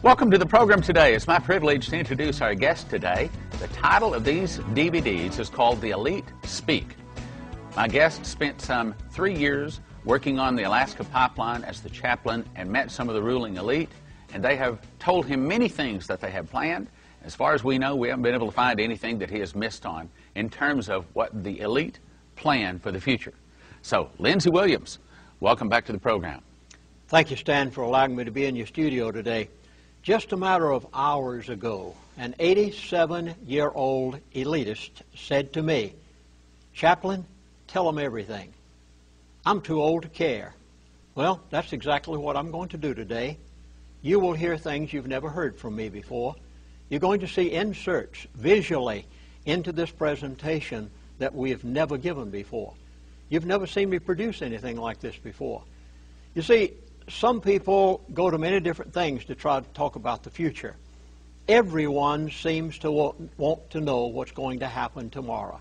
Welcome to the program today. It's my privilege to introduce our guest today. The title of these DVDs is called The Elite Speak. My guest spent some 3 years working on the Alaska pipeline as the chaplain and met some of the ruling elite, and they have told him many things that they have planned. As far as we know, we haven't been able to find anything that he has missed on in terms of what the elite plan for the future. So, Lindsey Williams, welcome back to the program. Thank you, Stan, for allowing me to be in your studio today. Just a matter of hours ago, an 87-year-old elitist said to me, "Chaplain, tell them everything. I'm too old to care." Well, that's exactly what I'm going to do today. You will hear things you've never heard from me before. You're going to see inserts visually into this presentation that we have never given before. You've never seen me produce anything like this before. You see, some people go to many different things to try to talk about the future. Everyone seems to want to know what's going to happen tomorrow.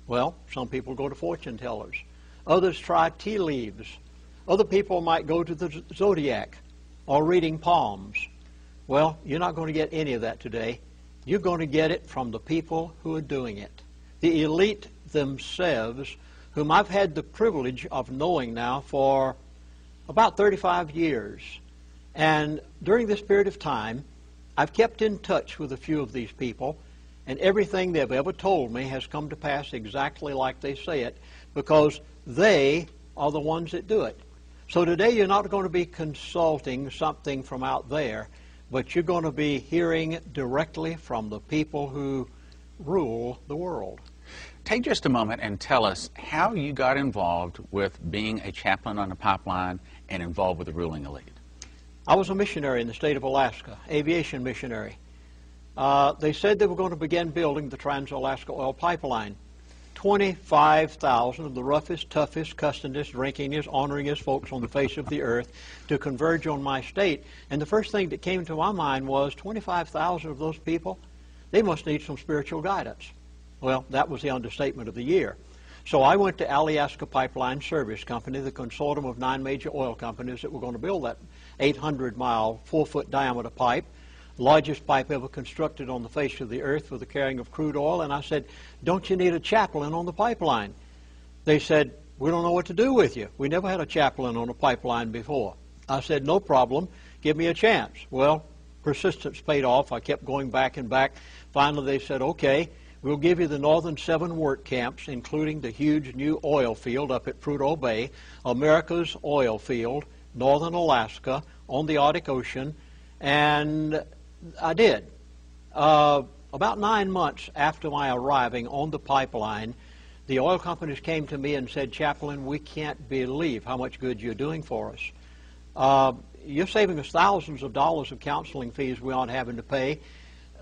Well, some people go to fortune tellers. Others try tea leaves. Other people might go to the zodiac or reading palms. Well, you're not going to get any of that today. You're going to get it from the people who are doing it. The elite themselves, whom I've had the privilege of knowing now for about 35 years. And during this period of time, I've kept in touch with a few of these people, and everything they've ever told me has come to pass exactly like they say it, because they are the ones that do it. So today you're not going to be consulting something from out there, but you're going to be hearing directly from the people who rule the world. Take just a moment and tell us how you got involved with being a chaplain on a pipeline and involved with the ruling elite. I was a missionary in the state of Alaska, aviation missionary. They said they were going to begin building the Trans-Alaska Oil Pipeline. 25,000 of the roughest, toughest, cussedest, drinkingest, honoringest folks on the face of the earth to converge on my state. And the first thing that came to my mind was 25,000 of those people, they must need some spiritual guidance. Well, that was the understatement of the year. So I went to Alaska Pipeline Service Company, the consortium of 9 major oil companies that were going to build that 800-mile, 4-foot diameter pipe, largest pipe ever constructed on the face of the earth for the carrying of crude oil. And I said, "Don't you need a chaplain on the pipeline?" They said, "We don't know what to do with you. We never had a chaplain on a pipeline before." I said, "No problem. Give me a chance." Well, persistence paid off. I kept going back and back. Finally, they said, "Okay, we'll give you the northern 7 work camps, including the huge new oil field up at Prudhoe Bay, America's oil field, northern Alaska, on the Arctic Ocean." And I did. About 9 months after my arriving on the pipeline, the oil companies came to me and said, "Chaplain, we can't believe how much good you're doing for us. You're saving us thousands of dollars of counseling fees we aren't having to pay.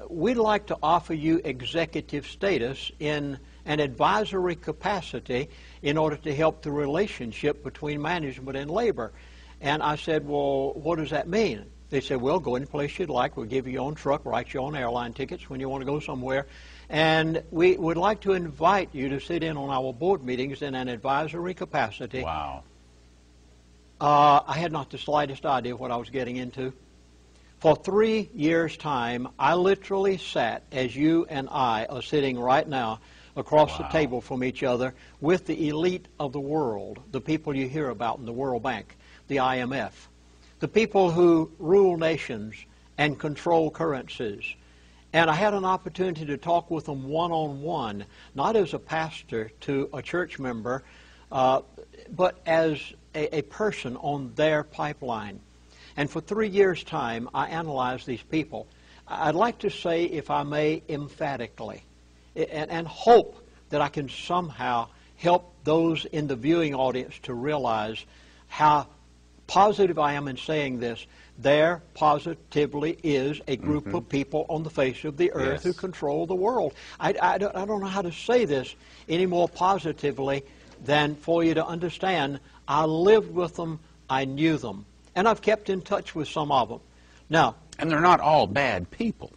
We'd like to offer you executive status in an advisory capacity in order to help the relationship between management and labor." And I said, "Well, what does that mean?" They said, "Well, go any place you'd like. We'll give you your own truck, write your own airline tickets when you want to go somewhere. And we would like to invite you to sit in on our board meetings in an advisory capacity." Wow. I had not the slightest idea what I was getting into. For 3 years' time, I literally sat, as you and I are sitting right now, across the table from each other with the elite of the world, the people you hear about in the World Bank, the IMF, the people who rule nations and control currencies. And I had an opportunity to talk with them one-on-one, not as a pastor to a church member, but as a person on their pipeline. And for 3 years' time, I analyzed these people. I'd like to say, if I may, emphatically, and hope that I can somehow help those in the viewing audience to realize how positive I am in saying this. There positively is a group of people on the face of the earth who control the world. I don't know how to say this any more positively than for you to understand. I lived with them. I knew them. And I've kept in touch with some of them. Now, And they're not all bad people,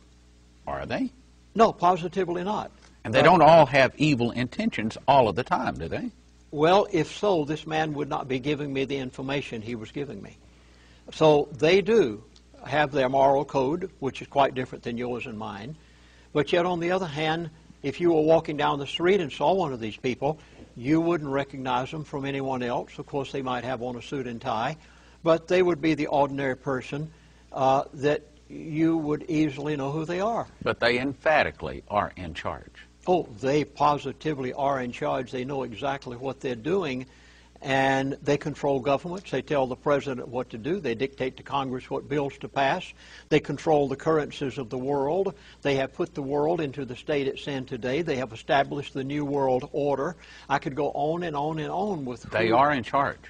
are they? No, positively not. And they don't all have evil intentions all of the time, do they? Well, if so, this man would not be giving me the information he was giving me. So they do have their moral code, which is quite different than yours and mine. But yet, on the other hand, if you were walking down the street and saw one of these people, you wouldn't recognize them from anyone else. Of course, they might have on a suit and tie, but they would be the ordinary person that you would easily know who they are. But they emphatically are in charge. Oh, they positively are in charge. They know exactly what they're doing, and they control governments. They tell the president what to do. They dictate to Congress what bills to pass. They control the currencies of the world. They have put the world into the state it's in today. They have established the New World Order. I could go on and on and on with who. They are in charge.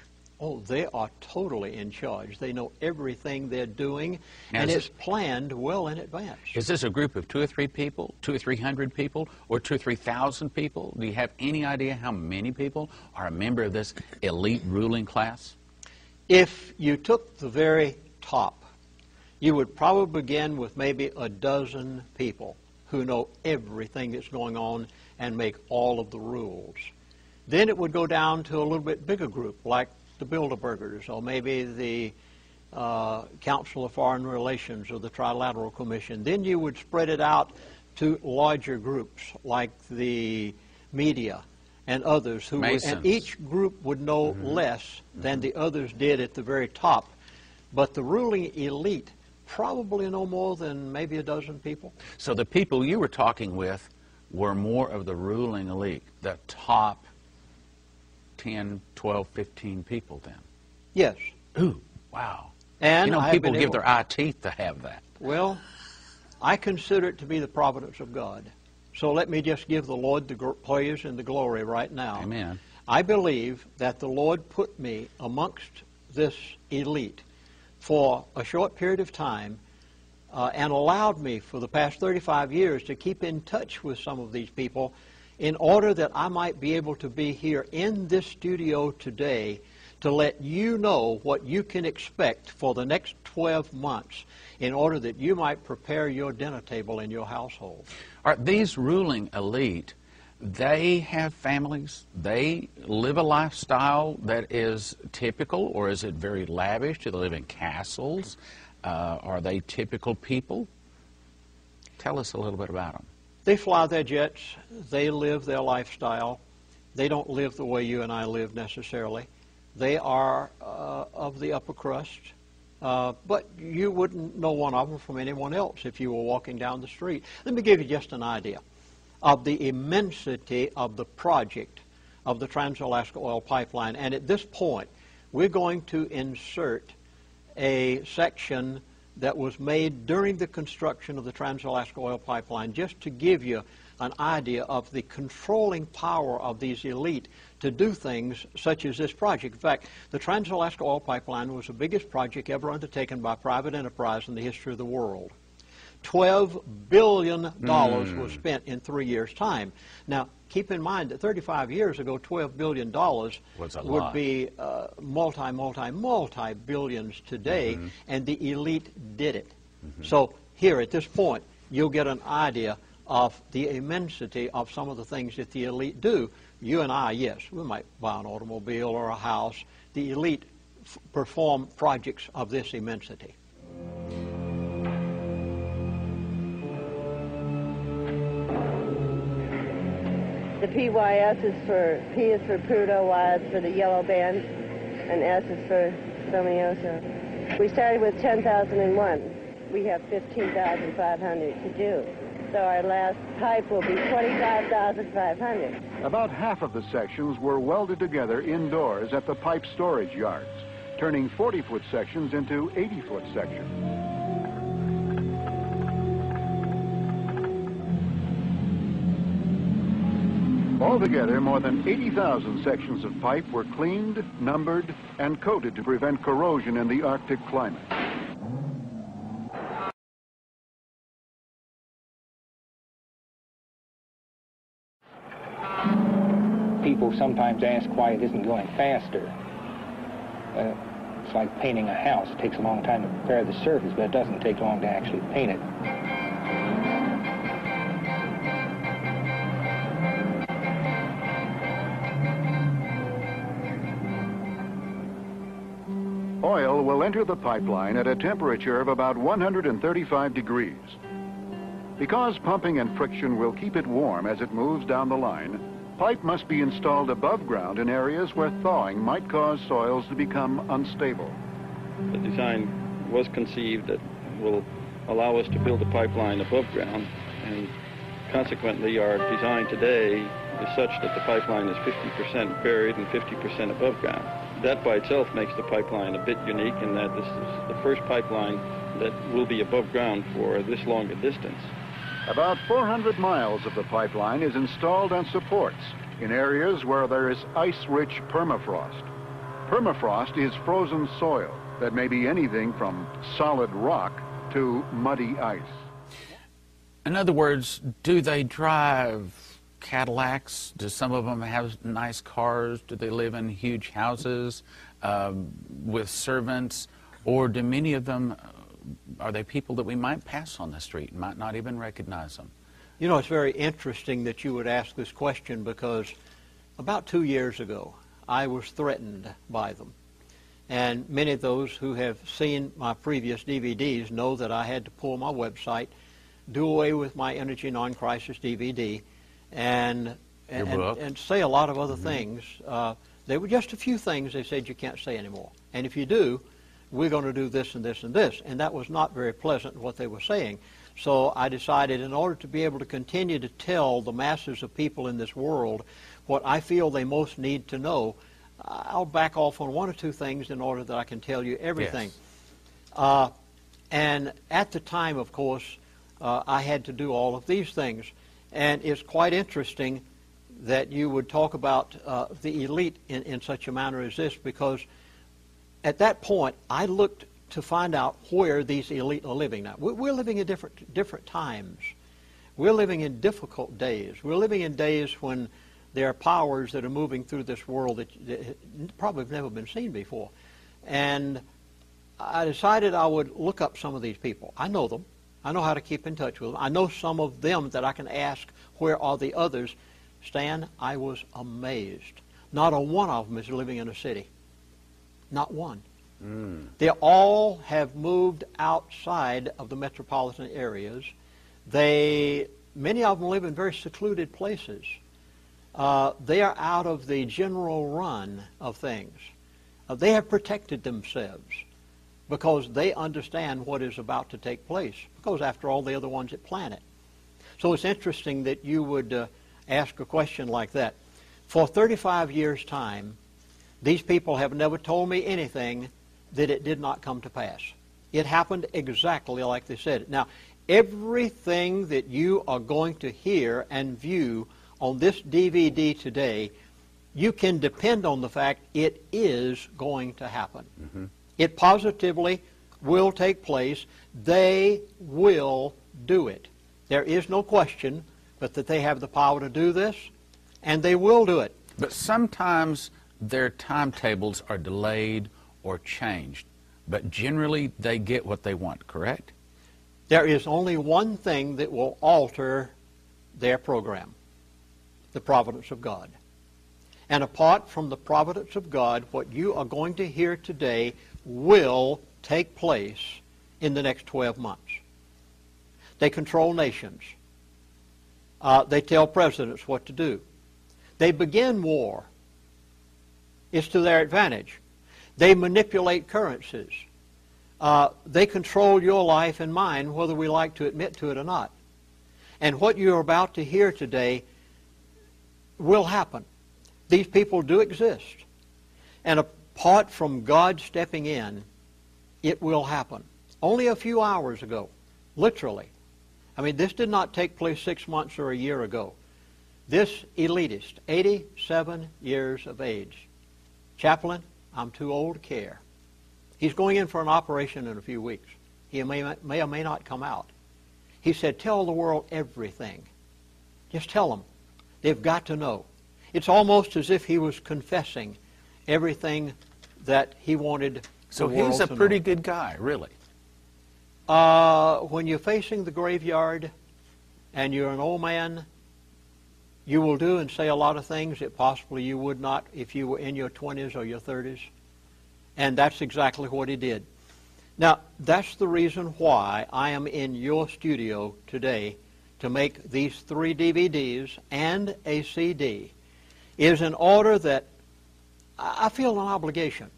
Oh, they are totally in charge. They know everything they're doing, and it's planned well in advance. Is this a group of 2 or 3 people, 200 or 300 people, or 2,000 or 3,000 people? Do you have any idea how many people are a member of this elite ruling class? If you took the very top, you would probably begin with maybe a dozen people who know everything that's going on and make all of the rules. Then it would go down to a little bit bigger group, like the Bilderbergers, or maybe the Council of Foreign Relations or the Trilateral Commission. Then you would spread it out to larger groups like the media and others who would, and each group would know less than the others did at the very top. But the ruling elite probably no more than maybe a dozen people. So the people you were talking with were more of the ruling elite, the top 10, 12, 15 people then? Yes. Ooh, wow. And you know, people give their eye teeth to have that. Well, I consider it to be the providence of God. So let me just give the Lord the praise and the glory right now. Amen. I believe that the Lord put me amongst this elite for a short period of time and allowed me for the past 35 years to keep in touch with some of these people in order that I might be able to be here in this studio today to let you know what you can expect for the next 12 months in order that you might prepare your dinner table in your household. Are these ruling elite, they have families, they live a lifestyle that is typical, or is it very lavish? Do they live in castles? Are they typical people? Tell us a little bit about them. They fly their jets. They live their lifestyle. They don't live the way you and I live necessarily. They are of the upper crust, but you wouldn't know one of them from anyone else if you were walking down the street. Let me give you just an idea of the immensity of the project of the Trans-Alaska Oil Pipeline. And at this point, we're going to insert a section that was made during the construction of the Trans-Alaska Oil Pipeline, just to give you an idea of the controlling power of these elite to do things such as this project. In fact, the Trans-Alaska Oil Pipeline was the biggest project ever undertaken by private enterprise in the history of the world. $12 billion was spent in 3 years' time. Now, keep in mind that 35 years ago, $12 billion would be multi-billions today, and the elite did it. So here at this point, you'll get an idea of the immensity of some of the things that the elite do. You and I, yes, we might buy an automobile or a house. The elite perform projects of this immensity. The PYS is for, P is for Prudhoe, Y is for the yellow band, and S is for Somioso. We started with 10,001. We have 15,500 to do. So our last pipe will be 25,500. About half of the sections were welded together indoors at the pipe storage yards, turning 40-foot sections into 80-foot sections. Altogether, more than 80,000 sections of pipe were cleaned, numbered, and coated to prevent corrosion in the Arctic climate. People sometimes ask why it isn't going faster. It's like painting a house. It takes a long time to prepare the surface, but it doesn't take long to actually paint it. Oil will enter the pipeline at a temperature of about 135 degrees. Because pumping and friction will keep it warm as it moves down the line, pipe must be installed above ground in areas where thawing might cause soils to become unstable. The design was conceived that will allow us to build a pipeline above ground, and consequently our design today is such that the pipeline is 50% buried and 50% above ground. That by itself makes the pipeline a bit unique in that this is the first pipeline that will be above ground for this long a distance. About 400 miles of the pipeline is installed on supports in areas where there is ice-rich permafrost. Permafrost is frozen soil that may be anything from solid rock to muddy ice. In other words, do they drive Cadillacs? Do some of them have nice cars? Do they live in huge houses with servants? Or do many of them, are they people that we might pass on the street and might not even recognize them? You know, it's very interesting that you would ask this question, because about 2 years ago, I was threatened by them. And many of those who have seen my previous DVDs know that I had to pull my website, do away with my Energy Non-Crisis DVD, and say a lot of other things. There were just a few things they said you can't say anymore. And if you do, we're going to do this and this and this. And that was not very pleasant, what they were saying. So I decided, in order to be able to continue to tell the masses of people in this world what I feel they most need to know, I'll back off on one or two things in order that I can tell you everything. Yes. And at the time, of course, I had to do all of these things. And it's quite interesting that you would talk about the elite in such a manner as this, because at that point, I looked to find out where these elite are living now. We're living in different times. We're living in difficult days. We're living in days when there are powers that are moving through this world that probably have never been seen before. And I decided I would look up some of these people. I know them. I know how to keep in touch with them. I know some of them that I can ask, where are the others? Stan, I was amazed. Not a one of them is living in a city. Not one. They all have moved outside of the metropolitan areas. Many of them live in very secluded places. They are out of the general run of things. They have protected themselves because they understand what is about to take place, because after all, they are the ones that plan it. So it's interesting that you would ask a question like that. For 35 years' time, these people have never told me anything that it did not come to pass. It happened exactly like they said it. Now, everything that you are going to hear and view on this DVD today, you can depend on the fact it is going to happen. Mm-hmm. It positively will take place. They will do it. There is no question but that they have the power to do this, and they will do it. But sometimes their timetables are delayed or changed, but generally they get what they want, correct? There is only one thing that will alter their program: the providence of God. And apart from the providence of God, what you are going to hear today will take place in the next 12 months. They control nations. They tell presidents what to do. They begin war. It's to their advantage. They manipulate currencies. They control your life and mine, whether we like to admit to it or not. And what you're about to hear today will happen. These people do exist. And apart from God stepping in, it will happen. Only a few hours ago, literally. I mean, this did not take place 6 months or a year ago. This elitist, 87 years of age. Chaplain, I'm too old to care. He's going in for an operation in a few weeks. He may or may not come out. He said, tell the world everything. Just tell them. They've got to know. It's almost as if he was confessing everything that he wanted the world to know. So he's a pretty good guy, really. When you're facing the graveyard and you're an old man, you will do and say a lot of things that possibly you would not if you were in your 20s or your 30s. And that's exactly what he did. Now, that's the reason why I am in your studio today to make these 3 DVDs and a CD, is in order that I feel an obligation.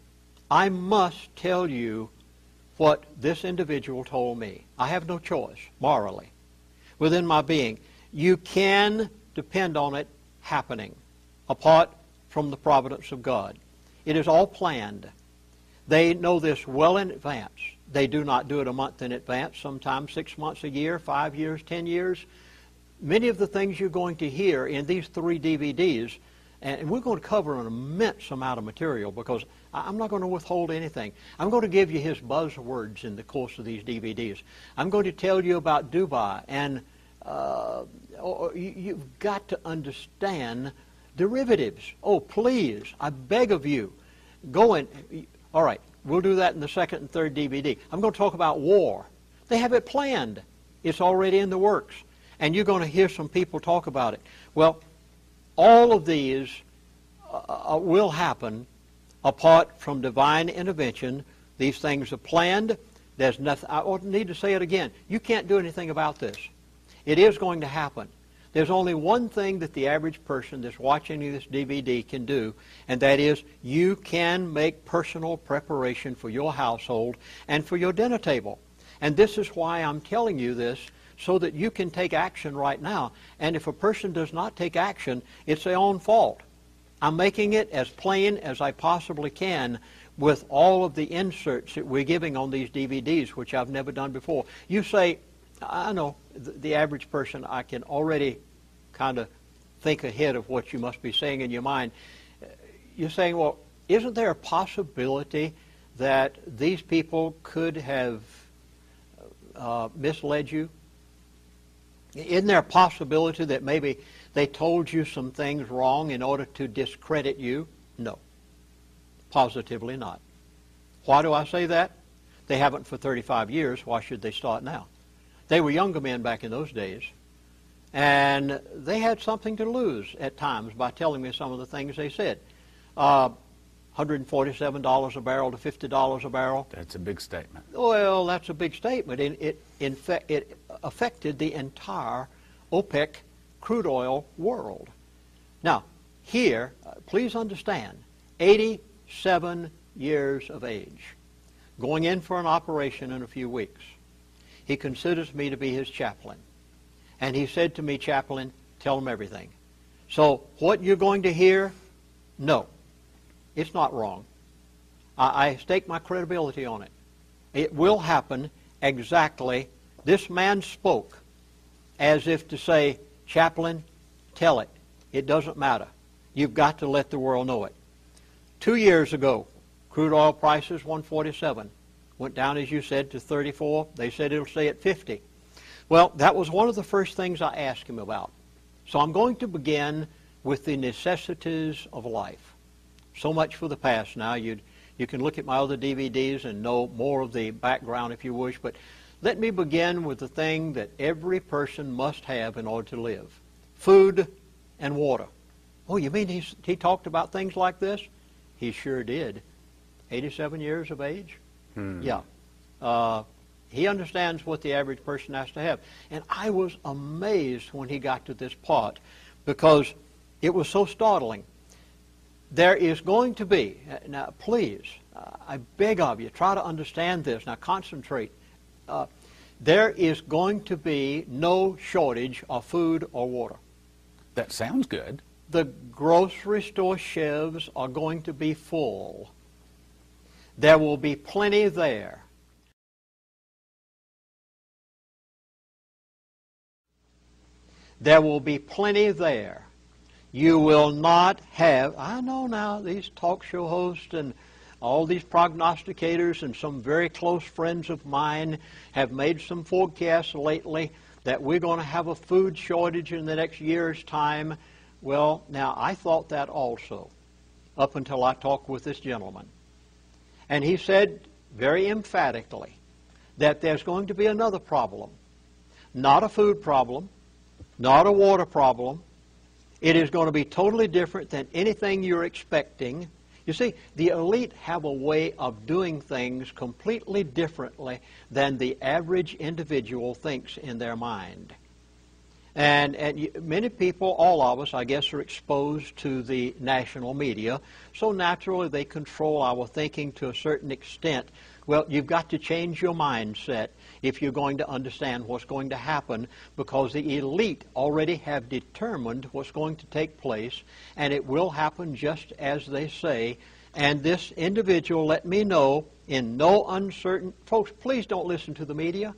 I must tell you what this individual told me. I have no choice, morally, within my being. You can depend on it happening apart from the providence of God. It is all planned. They know this well in advance. They do not do it a month in advance, sometimes 6 months, a year, 5 years, 10 years. Many of the things you're going to hear in these 3 DVDs, and we're going to cover an immense amount of material because I'm not going to withhold anything. I'm going to give you his buzzwords in the course of these DVDs. I'm going to tell you about Dubai, and you've got to understand derivatives. Oh, please, I beg of you, go in. All right, we'll do that in the 2nd and 3rd DVD. I'm going to talk about war. They have it planned. It's already in the works. And you're going to hear some people talk about it. Well, all of these will happen apart from divine intervention. These things are planned. There's nothing. I need to say it again. You can't do anything about this. It is going to happen. There's only one thing that the average person that's watching this DVD can do, and that is you can make personal preparation for your household and for your dinner table. And this is why I'm telling you this, so that you can take action right now. And if a person does not take action, it's their own fault. I'm making it as plain as I possibly can with all of the inserts that we're giving on these DVDs, which I've never done before. You say, I know, the average person, I can already kind of think ahead of what you must be saying in your mind. You're saying, well, isn't there a possibility that these people could have misled you? Isn't there a possibility that maybe they told you some things wrong in order to discredit you? No, positively not. Why do I say that? They haven't for 35 years. Why should they start now? They were younger men back in those days, and they had something to lose at times by telling me some of the things they said. $147 a barrel to $50 a barrel. That's a big statement. Well, that's a big statement. It affected the entire OPEC crude oil world. Now, here, please understand, 87 years of age, going in for an operation in a few weeks. He considers me to be his chaplain. And he said to me, chaplain, tell him everything. So what you're going to hear, no, it's not wrong. I stake my credibility on it. It will happen exactly. This man spoke as if to say, chaplain, tell it. It doesn't matter. You've got to let the world know it. 2 years ago, crude oil prices, $147. Went down, as you said, to 34. They said it'll stay at 50. Well, that was one of the first things I asked him about. So I'm going to begin with the necessities of life. So much for the past now. You can look at my other DVDs and know more of the background if you wish, but let me begin with the thing that every person must have in order to live. Food and water. Oh, you mean he talked about things like this? He sure did. 87 years of age? Yeah. He understands what the average person has to have. And I was amazed when he got to this part because it was so startling. There is going to be, now please, I beg of you, try to understand this. Now concentrate. There is going to be no shortage of food or water. That sounds good. The grocery store shelves are going to be full. There will be plenty there. There will be plenty there. You will not have, I know now, these talk show hosts and all these prognosticators and some very close friends of mine have made some forecasts lately that we're going to have a food shortage in the next year's time. Well, now, I thought that also, up until I talked with this gentleman. And he said very emphatically that there's going to be another problem. Not a food problem, not a water problem. It is going to be totally different than anything you're expecting. You see, the elite have a way of doing things completely differently than the average individual thinks in their mind. And many people, all of us, I guess, are exposed to the national media, so naturally they control our thinking to a certain extent. Well, you've got to change your mindset if you're going to understand what's going to happen, because the elite already have determined what's going to take place, and it will happen just as they say. And this individual let me know in no uncertain... Folks, please don't listen to the media.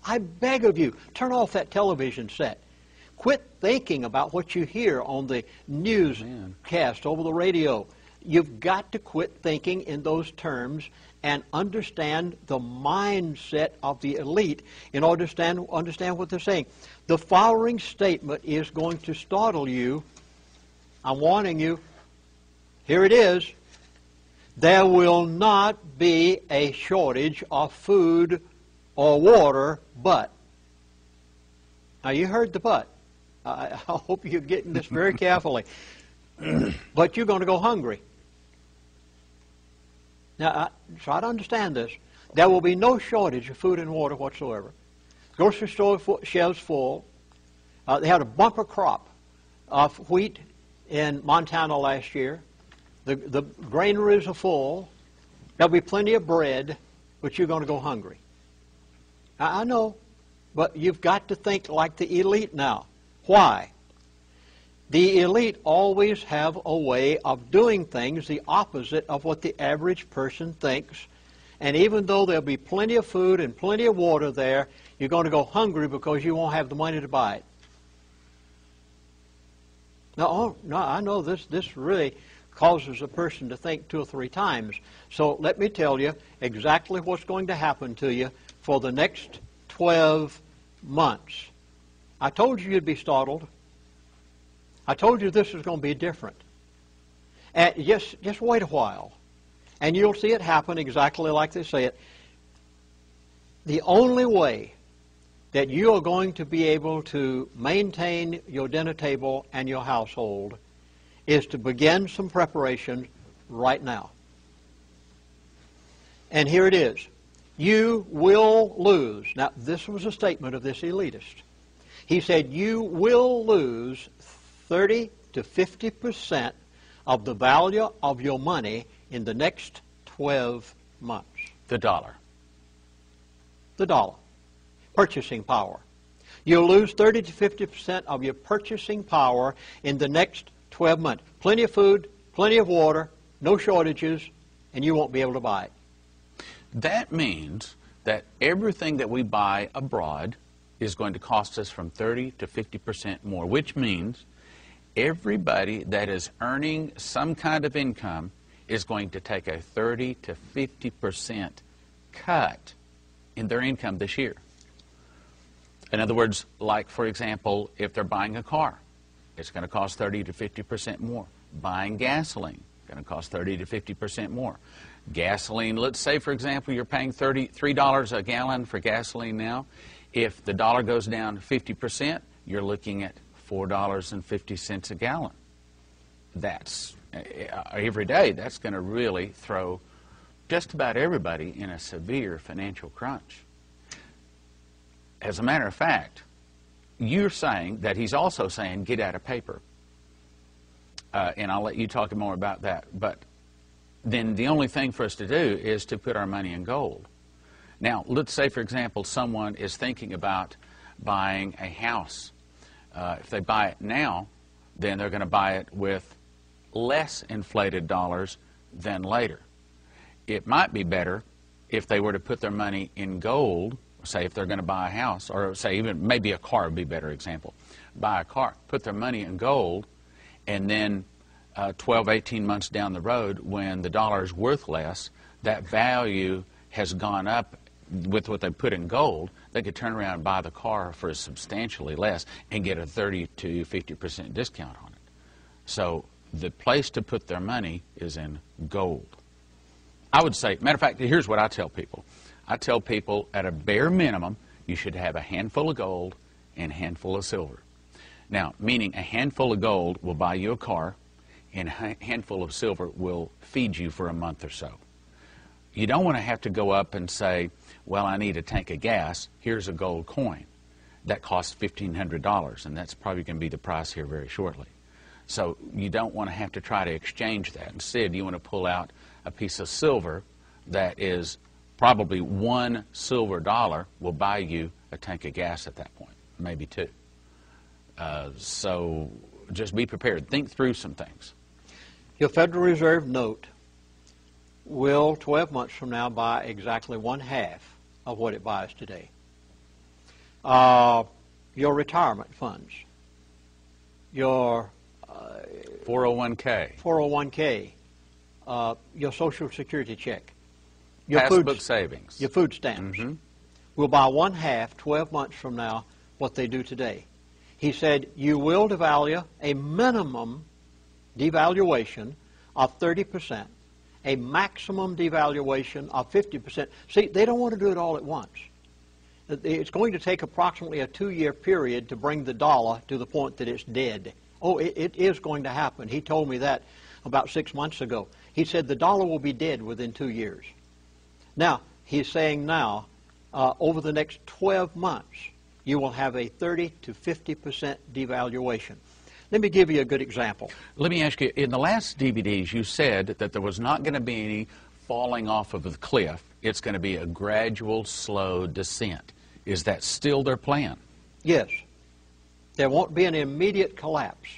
I beg of you, turn off that television set. Quit thinking about what you hear on the newscast over the radio. You've got to quit thinking in those terms and understand the mindset of the elite in order to understand what they're saying. The following statement is going to startle you. I'm warning you. Here it is. There will not be a shortage of food or water, but. Now, you heard the but. I hope you're getting this very carefully. But you're going to go hungry. Now, try to understand this. There will be no shortage of food and water whatsoever. Grocery store shelves full. They had a bumper crop of wheat in Montana last year. The granaries are full. There'll be plenty of bread, but you're going to go hungry. I know, but you've got to think like the elite now. Why? The elite always have a way of doing things the opposite of what the average person thinks. And even though there'll be plenty of food and plenty of water there, you're going to go hungry because you won't have the money to buy it. No, I know this really causes a person to think 2 or 3 times. So let me tell you exactly what's going to happen to you for the next 12 months. I told you you'd be startled. I told you this was going to be different. And just wait a while, and you'll see it happen exactly like they say it. The only way that you are going to be able to maintain your dinner table and your household is to begin some preparation right now. And here it is. You will lose. Now, this was a statement of this elitist. He said, you will lose 30 to 50% of the value of your money in the next 12 months. The dollar. The dollar. Purchasing power. You'll lose 30 to 50% of your purchasing power in the next 12 months. Plenty of food, plenty of water, no shortages, and you won't be able to buy it. That means that everything that we buy abroad is going to cost us from 30 to 50% more, which means everybody that is earning some kind of income is going to take a 30 to 50% cut in their income this year. In other words, like, for example, if they're buying a car, it's going to cost 30 to 50% more. Buying gasoline, going to cost 30 to 50% more. Gasoline, let's say, for example, you're paying $3 a gallon for gasoline now. If the dollar goes down 50%, you're looking at $4.50 a gallon. That's, every day, that's going to really throw just about everybody in a severe financial crunch. As a matter of fact, you're saying that he's also saying get out of paper. And I'll let you talk more about that. But then the only thing for us to do is to put our money in gold. Now, let's say, for example, someone is thinking about buying a house. If they buy it now, then they're going to buy it with less inflated dollars than later. It might be better if they were to put their money in gold, say if they're going to buy a house, or say even maybe a car would be a better example. Buy a car, put their money in gold, and then 12, 18 months down the road, when the dollar is worth less, that value has gone up with what they put in gold, they could turn around and buy the car for substantially less and get a 30 to 50% discount on it. So the place to put their money is in gold. I would say, matter of fact, here's what I tell people. I tell people at a bare minimum, you should have a handful of gold and a handful of silver. Now, meaning a handful of gold will buy you a car, and a handful of silver will feed you for a month or so. You don't want to have to go up and say, well, I need a tank of gas, here's a gold coin. That costs $1,500, and that's probably going to be the price here very shortly. So you don't want to have to try to exchange that. Instead, you want to pull out a piece of silver that is probably $1 silver dollar will buy you a tank of gas at that point, maybe two. So just be prepared. Think through some things. Your Federal Reserve note will, 12 months from now, buy exactly 1/2 of what it buys today. Your retirement funds, your 401k, your Social Security check, passbook savings, your food stamps, will buy 1/2, 12 months from now, what they do today. He said you will devalue a minimum devaluation of 30%, a maximum devaluation of 50%. See, they don't want to do it all at once. It's going to take approximately a 2-year period to bring the dollar to the point that it's dead. Oh, it is going to happen. He told me that about 6 months ago. He said the dollar will be dead within 2 years. Now, he's saying now, over the next 12 months, you will have a 30 to 50% devaluation. Let me give you a good example. Let me ask you, in the last DVDs, you said that there was not going to be any falling off of the cliff. It's going to be a gradual, slow descent. Is that still their plan? Yes. There won't be an immediate collapse.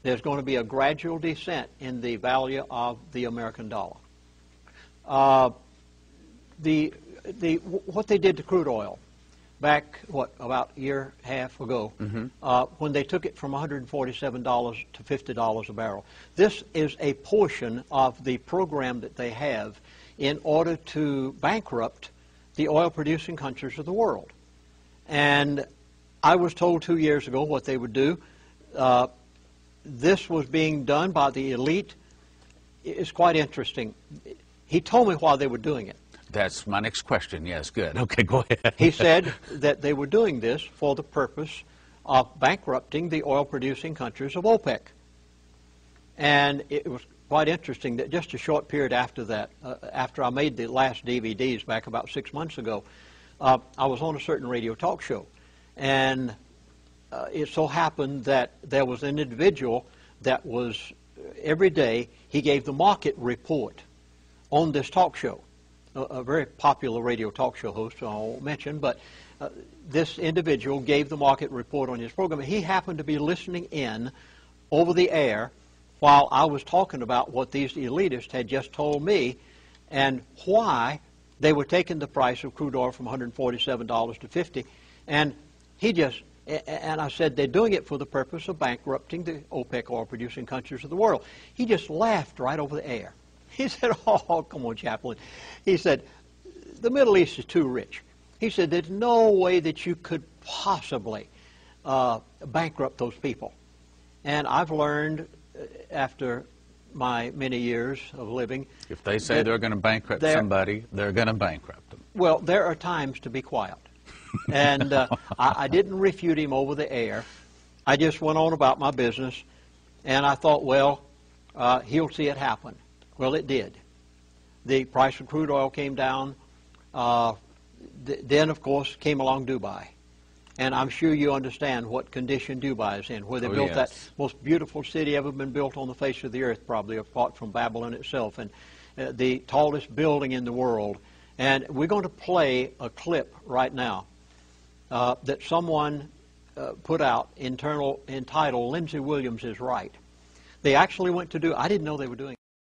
There's going to be a gradual descent in the value of the American dollar. What they did to crude oil back, about a year and a half ago, when they took it from $147 to $50 a barrel. This is a portion of the program that they have in order to bankrupt the oil-producing countries of the world. And I was told 2 years ago what they would do. This was being done by the elite. It's quite interesting. He told me why they were doing it. That's my next question. Yes, good. Okay, go ahead. He said that they were doing this for the purpose of bankrupting the oil-producing countries of OPEC. And it was quite interesting that just a short period after that, after I made the last DVDs back about 6 months ago, I was on a certain radio talk show. And it so happened that there was an individual that was, every day, he gave the market report on this talk show. A very popular radio talk show host, I won't mention, but this individual gave the market report on his program. He happened to be listening in over the air while I was talking about what these elitists had just told me and why they were taking the price of crude oil from $147 to $50. And I said, they're doing it for the purpose of bankrupting the OPEC oil-producing countries of the world. He just laughed right over the air. He said, oh, come on, Chaplain. He said, the Middle East is too rich. He said, there's no way that you could possibly bankrupt those people. And I've learned after my many years of living. If they say they're going to bankrupt somebody, they're going to bankrupt them. Well, there are times to be quiet. And I didn't refute him over the air. I just went on about my business. And I thought, well, he'll see it happen. Well, it did. The price of crude oil came down. Then, of course, came along Dubai. And I'm sure you understand what condition Dubai is in, where they built that most beautiful city ever been built on the face of the earth, probably, apart from Babylon itself, and the tallest building in the world. And we're going to play a clip right now that someone put out entitled Lindsey Williams is Right. They actually went to do, I didn't know they were doing